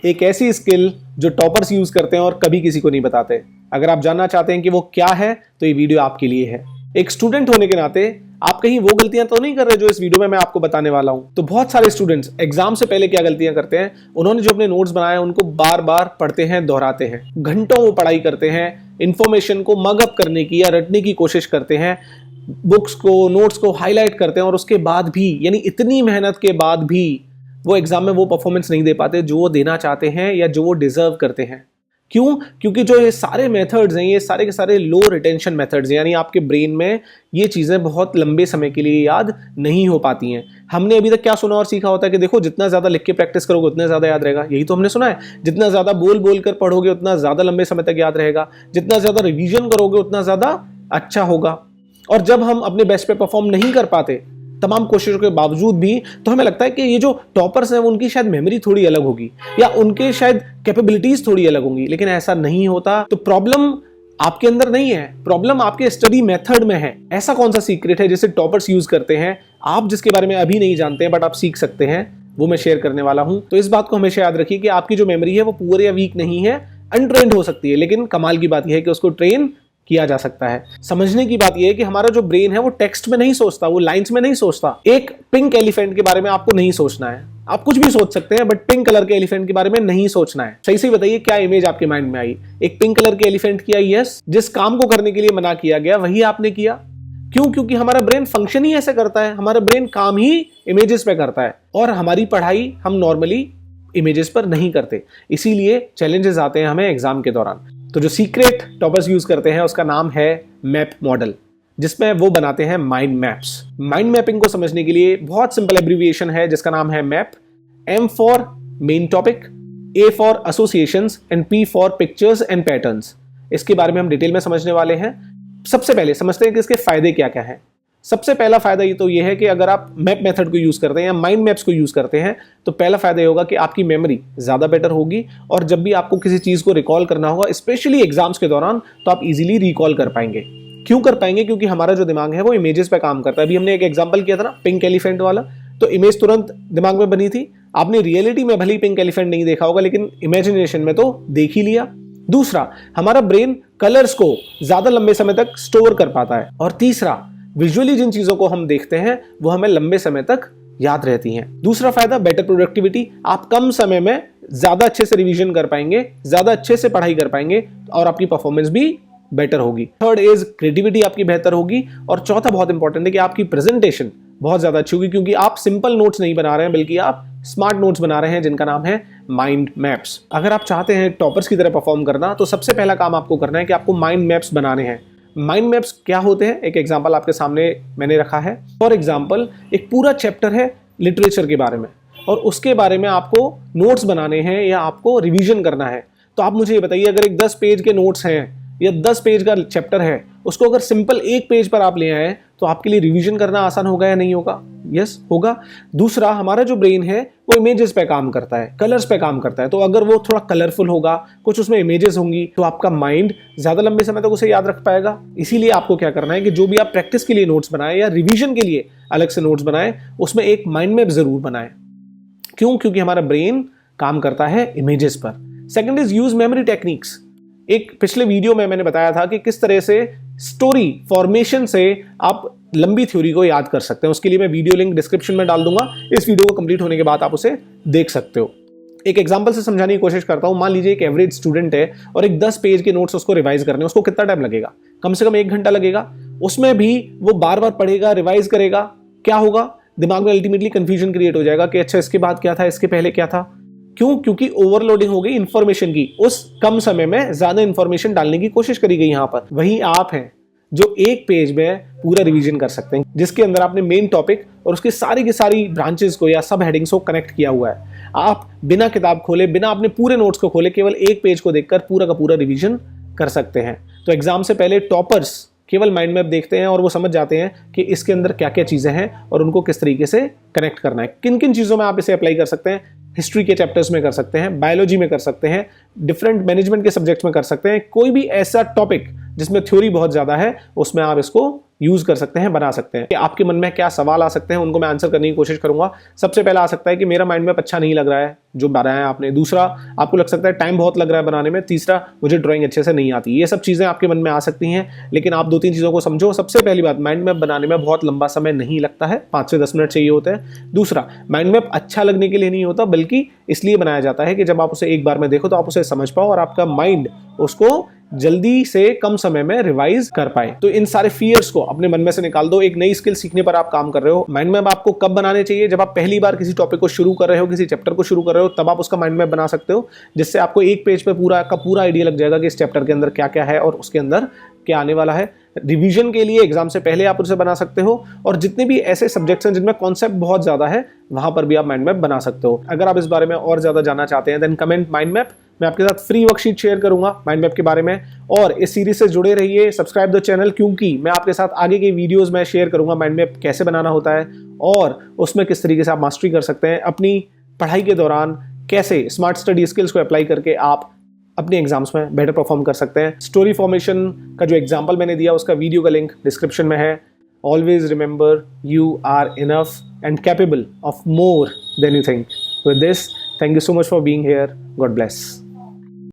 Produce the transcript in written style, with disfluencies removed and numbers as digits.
एक ऐसी स्किल जो टॉपर्स यूज करते हैं और कभी किसी को नहीं बताते। अगर आप जानना चाहते हैं कि वो क्या है तो ये वीडियो आपके लिए है। एक स्टूडेंट होने के नाते आप कहीं वो गलतियां तो नहीं कर रहे जो इस वीडियो में मैं आपको बताने वाला हूं। तो बहुत सारे स्टूडेंट्स एग्जाम से पहले क्या गलतियां करते हैं, उन्होंने जो अपने नोट्स बनाए उनको बार बार पढ़ते हैं, दोहराते हैं, घंटों वो पढ़ाई करते हैं, इंफॉर्मेशन को मगअप करने की या रटने की कोशिश करते हैं, बुक्स को, नोट्स को हाईलाइट करते हैं और उसके बाद भी, यानी इतनी मेहनत के बाद भी वो एग्जाम में वो परफॉर्मेंस नहीं दे पाते जो वो देना चाहते हैं या जो वो डिजर्व करते हैं। क्यों? क्योंकि जो ये सारे मेथड्स हैं, ये सारे के सारे लो रिटेंशन मेथड्स हैं, यानी आपके ब्रेन में ये चीज़ें बहुत लंबे समय के लिए याद नहीं हो पाती हैं। हमने अभी तक क्या सुना और सीखा होता है कि देखो जितना ज़्यादा लिख के प्रैक्टिस करोगे उतना ज़्यादा याद रहेगा। यही तो हमने सुना है, जितना ज़्यादा बोल बोल कर पढ़ोगे उतना ज़्यादा लंबे समय तक याद रहेगा, जितना ज़्यादा रिविजन करोगे उतना ज़्यादा अच्छा होगा। और जब हम अपने बेस्ट पे परफॉर्म नहीं कर पाते तमाम कोशिशों के बावजूद भी, तो हमें लगता है कि ये जो टॉपर्स हैं उनकी शायद मेमोरी थोड़ी अलग होगी या उनके शायद कैपेबिलिटीज थोड़ी अलग होंगी, लेकिन ऐसा नहीं होता। तो प्रॉब्लम आपके अंदर नहीं है, प्रॉब्लम आपके स्टडी मेथड में है। ऐसा कौन सा सीक्रेट है जिसे टॉपर्स यूज करते हैं, आप जिसके बारे में अभी नहीं जानते हैं बट आप सीख सकते हैं, वो मैं शेयर करने वाला हूं। तो इस बात को हमेशा याद रखिए कि आपकी जो मेमोरी है वो पुअर या वीक नहीं है, अनट्रेन्ड हो सकती है, लेकिन कमाल की बात यह है कि उसको ट्रेन किया जा सकता है। समझने की बात यह है कि हमारा जो ब्रेन है वो टेक्स्ट में नहीं सोचता, वो लाइंस में नहीं सोचता। एक पिंक एलिफेंट के बारे में आपको नहीं सोचना है, आप कुछ भी सोच सकते हैं बट पिंक कलर के एलिफेंट के बारे में नहीं सोचना है। सही से बताइए क्या इमेज आपके माइंड में आई? एक पिंक कलर के एलिफेंट की आई। यस, जिस काम को करने के लिए मना किया गया वही आपने किया। क्यों? क्योंकि हमारा ब्रेन फंक्शन ही ऐसे करता है, हमारा ब्रेन काम ही इमेजेस पे करता है और हमारी पढ़ाई हम नॉर्मली इमेजेस पर नहीं करते, इसीलिए चैलेंजेस आते हैं हमें एग्जाम के दौरान। तो जो सीक्रेट टॉपर्स यूज करते हैं उसका नाम है मैप मॉडल, जिसमें वो बनाते हैं माइंड मैप्स। माइंड मैपिंग को समझने के लिए बहुत सिंपल एब्रिविएशन है जिसका नाम है map. M for main topic, A for associations and P for pictures and patterns. इसके बारे में हम डिटेल में समझने वाले हैं। सबसे पहले समझते हैं कि इसके फायदे क्या क्या हैं। सबसे पहला फायदा ये तो ये है कि अगर आप मैप मेथड को यूज करते हैं या माइंड मैप्स को यूज करते हैं तो पहला फायदा ये होगा कि आपकी मेमोरी ज्यादा बेटर होगी और जब भी आपको किसी चीज को रिकॉल करना होगा, स्पेशली एग्जाम्स के दौरान, तो आप इजीली रिकॉल कर पाएंगे। क्यों कर पाएंगे? क्योंकि हमारा जो दिमाग है वो इमेजेस पे काम करता है। अभी हमने एक एग्जाम्पल किया था ना पिंक एलिफेंट वाला, तो इमेज तुरंत दिमाग में बनी थी। आपने रियलिटी में भले ही पिंक एलिफेंट नहीं देखा होगा लेकिन इमेजिनेशन में तो देख ही लिया। दूसरा, हमारा ब्रेन कलर्स को ज्यादा लंबे समय तक स्टोर कर पाता है। और तीसरा, विजुअली जिन चीजों को हम देखते हैं वो हमें लंबे समय तक याद रहती हैं। दूसरा फायदा, बेटर प्रोडक्टिविटी। आप कम समय में ज्यादा अच्छे से रिवीजन कर पाएंगे, ज्यादा अच्छे से पढ़ाई कर पाएंगे और आपकी परफॉर्मेंस भी बेटर होगी। थर्ड इज क्रिएटिविटी आपकी बेहतर होगी। और चौथा बहुत इंपॉर्टेंट है कि आपकी प्रेजेंटेशन बहुत ज्यादा अच्छी होगी, क्योंकि आप सिंपल नोट्स नहीं बना रहे हैं बल्कि आप स्मार्ट नोट्स बना रहे हैं जिनका नाम है माइंड मैप्स। अगर आप चाहते हैं टॉपर्स की तरह परफॉर्म करना तो सबसे पहला काम आपको करना है कि आपको माइंड मैप्स बनाने हैं। माइंड मैप्स क्या होते हैं? एक एग्जांपल आपके सामने मैंने रखा है। फॉर एग्जांपल, एक पूरा चैप्टर है लिटरेचर के बारे में और उसके बारे में आपको नोट्स बनाने हैं या आपको रिवीजन करना है। तो आप मुझे ये बताइए, अगर एक 10 पेज के नोट्स हैं या 10 पेज का चैप्टर है, उसको अगर सिंपल एक पेज पर आप ले आए तो आपके लिए रिवीजन करना आसान होगा या नहीं होगा? यस, होगा। दूसरा, हमारा जो ब्रेन है वो इमेजेस पे काम करता है, कलर्स पे काम करता है। तो अगर वो थोड़ा कलरफुल होगा, कुछ उसमें इमेजेस होंगी, तो आपका माइंड ज्यादा लंबे समय तक उसे याद रख पाएगा। इसीलिए आपको क्या करना है कि जो भी आप प्रैक्टिस के लिए नोट्स बनाए या रिवीजन के लिए अलग से नोट्स बनाए, उसमें एक माइंड मैप जरूर बनाए। क्यों? क्योंकि हमारा ब्रेन काम करता है इमेजेस पर। Second is use memory techniques. एक पिछले वीडियो में मैंने बताया था कि किस तरह से स्टोरी फॉर्मेशन से आप लंबी थ्योरी को याद कर सकते हैं। उसके लिए मैं वीडियो लिंक डिस्क्रिप्शन में डाल दूंगा, इस वीडियो को कंप्लीट होने के बाद आप उसे देख सकते हो। एक एग्जांपल से समझाने की कोशिश करता हूं। मान लीजिए एक एवरेज स्टूडेंट है और एक 10 पेज के नोट्स उसको रिवाइज करने, उसको कितना टाइम लगेगा? कम से कम 1 घंटा लगेगा। उसमें भी वो बार बार पढ़ेगा, रिवाइज करेगा। क्या होगा? दिमाग में अल्टीमेटली कंफ्यूजन क्रिएट हो जाएगा कि अच्छा इसके बाद क्या था, इसके पहले क्या था। क्यों? क्योंकि ओवरलोडिंग हो गई इंफॉर्मेशन की। उस कम समय में ज्यादा इंफॉर्मेशन डालने की कोशिश करी गई। यहां पर वही आप हैं जो एक पेज में पूरा रिवीजन कर सकते हैं, जिसके अंदर आपने मेन टॉपिक और उसकी सारी की सारी ब्रांचेस को या सब हेडिंग्स को कनेक्ट किया हुआ है। आप बिना किताब खोले, बिना अपने पूरे नोट्स को खोले, केवल एक पेज को देखकर पूरा का पूरा रिवीजन कर सकते हैं। तो एग्जाम से पहले टॉपर्स केवल माइंड मैप देखते हैं और वो समझ जाते हैं कि इसके अंदर क्या क्या चीजें हैं और उनको किस तरीके से कनेक्ट करना है। किन किन चीजों में आप इसे अप्लाई कर सकते हैं? हिस्ट्री के चैप्टर्स में कर सकते हैं, बायोलॉजी में कर सकते हैं, डिफरेंट मैनेजमेंट के सब्जेक्ट्स में कर सकते हैं। कोई भी ऐसा टॉपिक जिसमें थ्योरी बहुत ज्यादा है उसमें आप इसको यूज कर सकते हैं, बना सकते हैं। आपके मन में क्या सवाल आ सकते हैं उनको मैं आंसर करने की कोशिश करूंगा। सबसे पहला आ सकता है कि मेरा माइंड मैप अच्छा नहीं लग रहा है जो बनाया है आपने। दूसरा, आपको लग सकता है टाइम बहुत लग रहा है बनाने में। तीसरा, मुझे ड्राइंग अच्छे से नहीं आती। ये सब चीजें आपके मन में आ सकती हैं, लेकिन आप 2-3 चीजों को समझो। सबसे पहली बात, माइंड मैप बनाने में बहुत लंबा समय नहीं लगता है, 5 से 10 मिनट चाहिए होते हैं। दूसरा, माइंड मैप अच्छा लगने के लिए नहीं होता, बल्कि इसलिए बनाया जाता है कि जब आप उसे एक बार में देखो तो आप उसे समझ पाओ और आपका माइंड उसको जल्दी से कम समय में रिवाइज कर पाए। तो इन सारे फियर्स को अपने मन में से निकाल दो। एक नई स्किल सीखने पर आप काम कर रहे हो। माइंड मैप आपको कब बनाने चाहिए? जब आप पहली बार किसी टॉपिक को शुरू कर रहे हो, किसी चैप्टर को शुरू कर रहे हो, तब आप उसका माइंड मैप बना सकते हो, जिससे आपको एक पेज पे पूरा का पूरा आइडिया लग जाएगा कि इस चैप्टर के अंदर क्या क्या है और उसके अंदर क्या आने वाला है। रिवीजन के लिए, एग्जाम से पहले आप उसे बना सकते हो, और जितने भी ऐसे सब्जेक्ट्स हैं जिनमें कॉन्सेप्ट बहुत ज्यादा है, वहां पर भी आप माइंड मैप बना सकते हो। अगर आप इस बारे में और ज्यादा जानना चाहते हैं, देन कमेंट माइंड मैप। मैं आपके साथ फ्री वर्कशीट शेयर करूंगा माइंड मैप के बारे में। और इस सीरीज से जुड़े रहिए, सब्सक्राइब द चैनल, क्योंकि मैं आपके साथ आगे के वीडियोस में शेयर करूंगा माइंड मैप कैसे बनाना होता है और उसमें किस तरीके से आप मास्टरी कर सकते हैं। अपनी पढ़ाई के दौरान कैसे स्मार्ट स्टडी स्किल्स को अप्लाई करके आप अपने एग्जाम्स में बेटर परफॉर्म कर सकते हैं। स्टोरी फॉर्मेशन का जो एग्जाम्पल मैंने दिया, उसका वीडियो का लिंक डिस्क्रिप्शन में है। Always remember, you are enough and capable of more than you think. With this, thank you so much for being here. God bless.